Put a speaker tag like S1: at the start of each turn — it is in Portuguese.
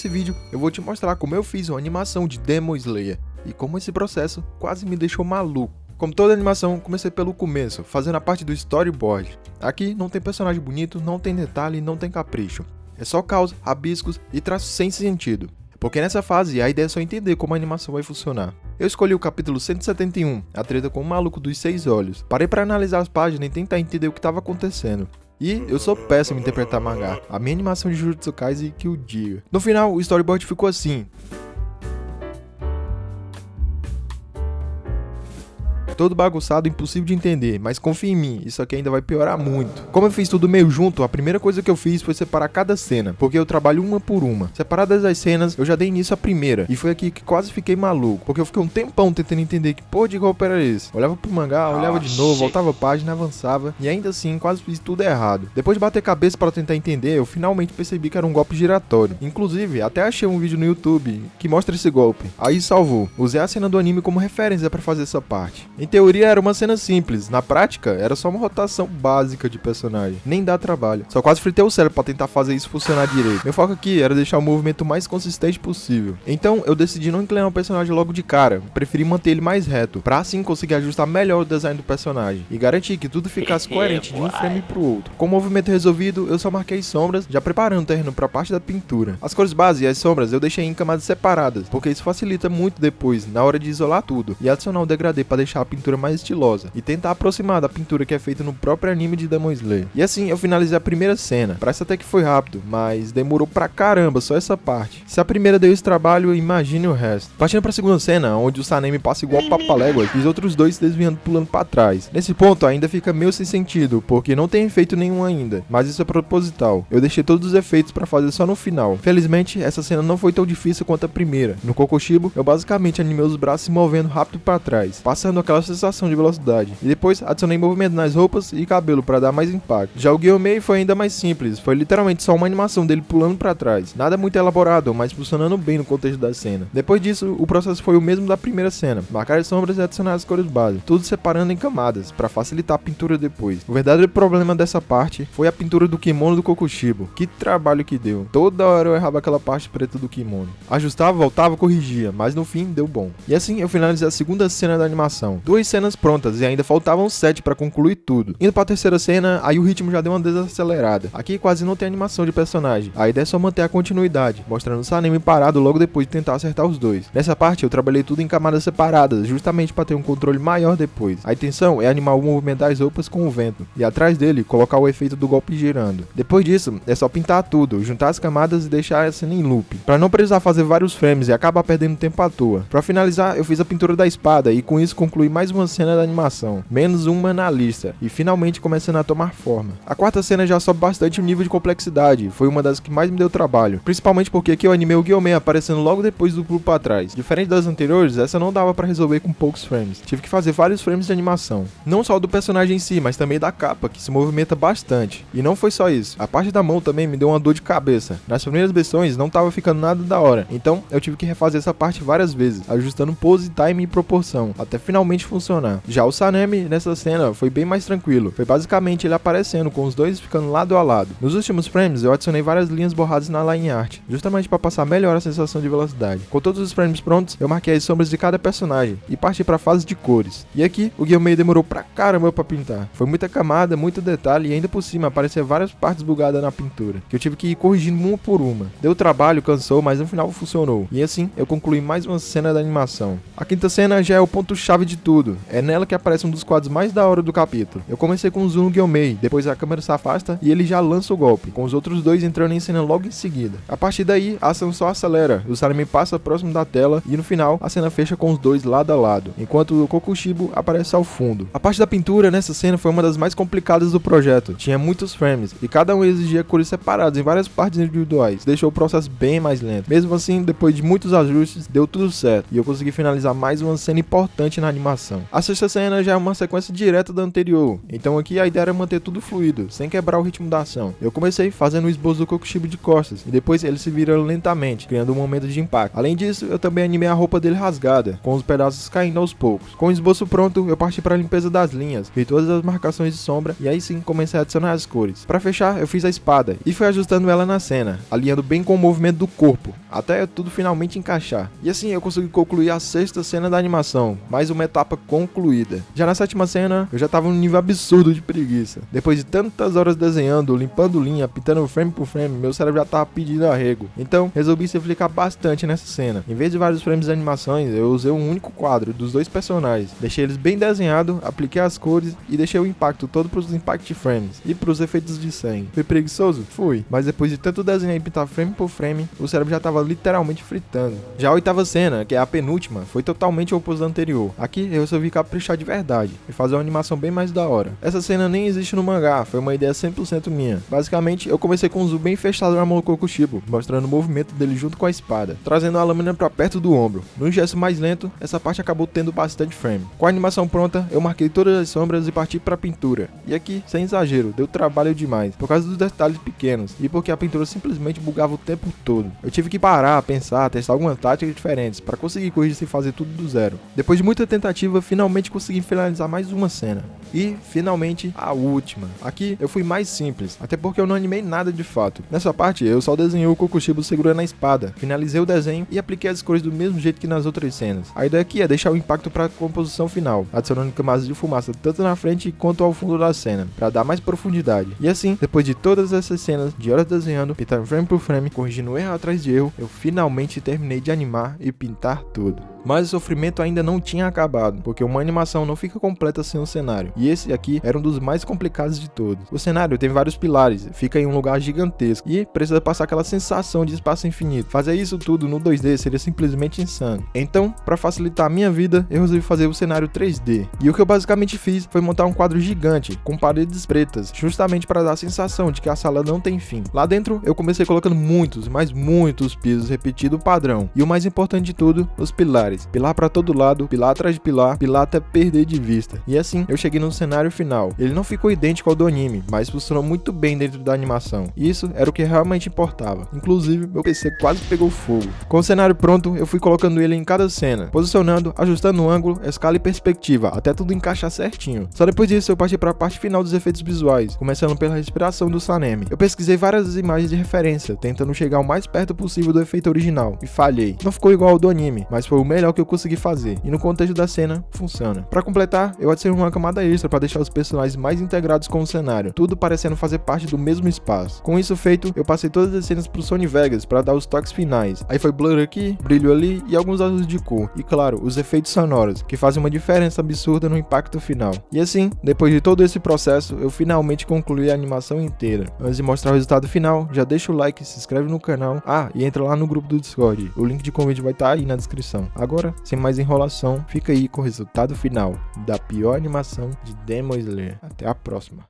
S1: Nesse vídeo eu vou te mostrar como eu fiz uma animação de Demon Slayer e como esse processo quase me deixou maluco. Como toda animação, comecei pelo começo, fazendo a parte do storyboard. Aqui não tem personagem bonito, não tem detalhe, não tem capricho. É só caos, rabiscos e traços sem sentido. Porque nessa fase a ideia é só entender como a animação vai funcionar. Eu escolhi o capítulo 171, a treta com o maluco dos 6 olhos. Parei para analisar as páginas e tentar entender o que estava acontecendo. E eu sou péssimo em interpretar mangá. A minha animação de Jujutsu Kaisen que o diga. No final, o storyboard ficou assim. Todo bagunçado, impossível de entender, mas confia em mim, isso aqui ainda vai piorar muito. Como eu fiz tudo meio junto, a primeira coisa que eu fiz foi separar cada cena, porque eu trabalho uma por uma. Separadas as cenas, eu já dei início à primeira, e foi aqui que quase fiquei maluco, porque eu fiquei um tempão tentando entender que porra de golpe era esse. Olhava pro mangá, olhava de novo, voltava a página, avançava, e ainda assim quase fiz tudo errado. Depois de bater cabeça para tentar entender, eu finalmente percebi que era um golpe giratório. Inclusive, até achei um vídeo no YouTube que mostra esse golpe. Aí salvou. Usei a cena do anime como referência para fazer essa parte. Em teoria era uma cena simples, na prática era só uma rotação básica de personagem, nem dá trabalho. Só quase fritei o cérebro pra tentar fazer isso funcionar direito. Meu foco aqui era deixar o movimento mais consistente possível. Então eu decidi não inclinar o personagem logo de cara, preferi manter ele mais reto, pra assim conseguir ajustar melhor o design do personagem e garantir que tudo ficasse coerente de um frame pro outro. Com o movimento resolvido, eu só marquei sombras, já preparando o terreno pra parte da pintura. As cores base e as sombras eu deixei em camadas separadas, porque isso facilita muito depois, na hora de isolar tudo, e adicionar o degradê pra deixar a pintura mais estilosa e tentar aproximar da pintura que é feita no próprio anime de Demon Slayer. E assim eu finalizei a primeira cena. Parece até que foi rápido, mas demorou pra caramba só essa parte. Se a primeira deu esse trabalho, imagine o resto. Partindo pra segunda cena, onde o Sanemi passa igual Papalégua e os outros dois se desviando pulando pra trás. Nesse ponto ainda fica meio sem sentido, porque não tem efeito nenhum ainda, mas isso é proposital. Eu deixei todos os efeitos pra fazer só no final. Felizmente, essa cena não foi tão difícil quanto a primeira. No Kokoshibo, eu basicamente animei os braços se movendo rápido pra trás, passando aquela sensação de velocidade, e depois adicionei movimento nas roupas e cabelo para dar mais impacto. Já o Gyomei foi ainda mais simples, foi literalmente só uma animação dele pulando para trás, nada muito elaborado, mas funcionando bem no contexto da cena. Depois disso, o processo foi o mesmo da primeira cena, marcar as sombras e adicionar as cores base, tudo separando em camadas, para facilitar a pintura depois. O verdadeiro problema dessa parte foi a pintura do kimono do Kokoshibo, que trabalho que deu, toda hora eu errava aquela parte preta do kimono, ajustava, voltava, corrigia, mas no fim deu bom. E assim eu finalizei a segunda cena da animação, 2 cenas prontas e ainda faltavam 7 para concluir tudo. Indo para a terceira cena, aí o ritmo já deu uma desacelerada. Aqui quase não tem animação de personagem, a ideia é só manter a continuidade, mostrando o Sanemi parado logo depois de tentar acertar os dois. Nessa parte eu trabalhei tudo em camadas separadas, justamente para ter um controle maior depois. A intenção é animar o movimento das roupas com o vento, e atrás dele colocar o efeito do golpe girando. Depois disso, é só pintar tudo, juntar as camadas e deixar a cena em loop, para não precisar fazer vários frames e acabar perdendo tempo à toa. Para finalizar, eu fiz a pintura da espada e com isso concluí mais uma cena da animação, menos uma na lista, e finalmente começando a tomar forma. A quarta cena já sobe bastante o nível de complexidade, foi uma das que mais me deu trabalho, principalmente porque aqui eu animei o Gyomei aparecendo logo depois do pulo para trás. Diferente das anteriores, essa não dava para resolver com poucos frames, tive que fazer vários frames de animação, não só do personagem em si, mas também da capa, que se movimenta bastante. E não foi só isso, a parte da mão também me deu uma dor de cabeça. Nas primeiras versões não tava ficando nada da hora, então eu tive que refazer essa parte várias vezes, ajustando pose, time e proporção, até finalmente funcionar. Já o Sanemi nessa cena foi bem mais tranquilo, foi basicamente ele aparecendo com os dois ficando lado a lado. Nos últimos frames eu adicionei várias linhas borradas na line art, justamente para passar melhor a sensação de velocidade. Com todos os frames prontos, eu marquei as sombras de cada personagem e parti para a fase de cores. E aqui o Gyomei demorou pra caramba para pintar, foi muita camada, muito detalhe e ainda por cima aparecer várias partes bugadas na pintura, que eu tive que ir corrigindo uma por uma. Deu trabalho, cansou, mas no final funcionou. E assim eu concluí mais uma cena da animação. A quinta cena já é o ponto chave de tudo, é nela que aparece um dos quadros mais da hora do capítulo. Eu comecei com o zoom no Gyomei, depois a câmera se afasta e ele já lança o golpe, com os outros dois entrando em cena logo em seguida. A partir daí, a ação só acelera, o Sanemi passa próximo da tela e no final a cena fecha com os dois lado a lado, enquanto o Kokoshibo aparece ao fundo. A parte da pintura nessa cena foi uma das mais complicadas do projeto, tinha muitos frames e cada um exigia cores separadas em várias partes individuais, deixou o processo bem mais lento. Mesmo assim, depois de muitos ajustes, deu tudo certo e eu consegui finalizar mais uma cena importante na animação. A sexta cena já é uma sequência direta da anterior, então aqui a ideia era manter tudo fluido, sem quebrar o ritmo da ação. Eu comecei fazendo o esboço do Kokoshibo de costas, e depois ele se virando lentamente, criando um momento de impacto. Além disso, eu também animei a roupa dele rasgada, com os pedaços caindo aos poucos. Com o esboço pronto, eu parti para a limpeza das linhas, fiz todas as marcações de sombra e aí sim comecei a adicionar as cores. Para fechar, eu fiz a espada e fui ajustando ela na cena, alinhando bem com o movimento do corpo, até tudo finalmente encaixar. E assim eu consegui concluir a 6ª cena da animação, mais uma etapa concluída. Já na 7ª cena, eu já tava num nível absurdo de preguiça. Depois de tantas horas desenhando, limpando linha, pintando frame por frame, meu cérebro já tava pedindo arrego. Então, resolvi simplificar bastante nessa cena. Em vez de vários frames de animações, eu usei um único quadro dos 2 personagens. Deixei eles bem desenhados, apliquei as cores e deixei o impacto todo pros impact frames e pros efeitos de sangue. Fui preguiçoso? Fui. Mas depois de tanto desenhar e pintar frame por frame, o cérebro já tava literalmente fritando. Já a 8ª cena, que é a penúltima, foi totalmente o oposto da anterior. Aqui eu resolvi caprichar de verdade e fazer uma animação bem mais da hora. Essa cena nem existe no mangá, foi uma ideia 100% minha. Basicamente, eu comecei com um zoom bem fechado na Momokoku Shibo, mostrando o movimento dele junto com a espada, trazendo a lâmina pra perto do ombro. No gesto mais lento, essa parte acabou tendo bastante frame. Com a animação pronta, eu marquei todas as sombras e parti pra pintura. E aqui, sem exagero, deu trabalho demais, por causa dos detalhes pequenos e porque a pintura simplesmente bugava o tempo todo. Eu tive que parar, pensar, testar algumas táticas diferentes para conseguir corrigir e fazer tudo do zero. Depois de muita tentativa, finalmente consegui finalizar mais uma cena. E, finalmente, a última. Aqui eu fui mais simples, até porque eu não animei nada de fato. Nessa parte, eu só desenhei o Kokushibo segurando a espada, finalizei o desenho e apliquei as cores do mesmo jeito que nas outras cenas. A ideia aqui é deixar o impacto para a composição final, adicionando camadas de fumaça tanto na frente quanto ao fundo da cena, para dar mais profundidade. E assim, depois de todas essas cenas, de horas desenhando, pintando frame por frame, corrigindo erro atrás de erro, eu finalmente terminei de animar e pintar tudo. Mas o sofrimento ainda não tinha acabado, porque uma animação não fica completa sem um cenário, e esse aqui era um dos mais complicados de todos. O cenário tem vários pilares, fica em um lugar gigantesco, e precisa passar aquela sensação de espaço infinito. Fazer isso tudo no 2D seria simplesmente insano. Então, para facilitar a minha vida, eu resolvi fazer o cenário 3D, e o que eu basicamente fiz foi montar um quadro gigante, com paredes pretas, justamente para dar a sensação de que a sala não tem fim. Lá dentro, eu comecei colocando muitos, mas muitos pisos repetido padrão, e o mais importante de tudo, os pilares. Pilar pra todo lado, pilar atrás de pilar até perder de vista. E assim, eu cheguei no cenário final. Ele não ficou idêntico ao do anime, mas funcionou muito bem dentro da animação. E isso era o que realmente importava. Inclusive, meu PC quase pegou fogo. Com o cenário pronto, eu fui colocando ele em cada cena, posicionando, ajustando o ângulo, escala e perspectiva, até tudo encaixar certinho. Só depois disso, eu parti para a parte final dos efeitos visuais, começando pela respiração do Sanemi. Eu pesquisei várias imagens de referência, tentando chegar o mais perto possível do efeito original, e falhei. Não ficou igual ao do anime, mas foi o melhor que eu consegui fazer, e no contexto da cena, funciona. Para completar, eu adicionei uma camada extra para deixar os personagens mais integrados com o cenário, tudo parecendo fazer parte do mesmo espaço. Com isso feito, eu passei todas as cenas pro Sony Vegas para dar os toques finais. Aí foi blur aqui, brilho ali e alguns ajustes de cor, e claro, os efeitos sonoros, que fazem uma diferença absurda no impacto final. E assim, depois de todo esse processo, eu finalmente concluí a animação inteira. Antes de mostrar o resultado final, já deixa o like, se inscreve no canal, e entra lá no grupo do Discord, o link de convite vai estar aí na descrição. Agora, sem mais enrolação, fica aí com o resultado final da pior animação de Demon Slayer. Até a próxima.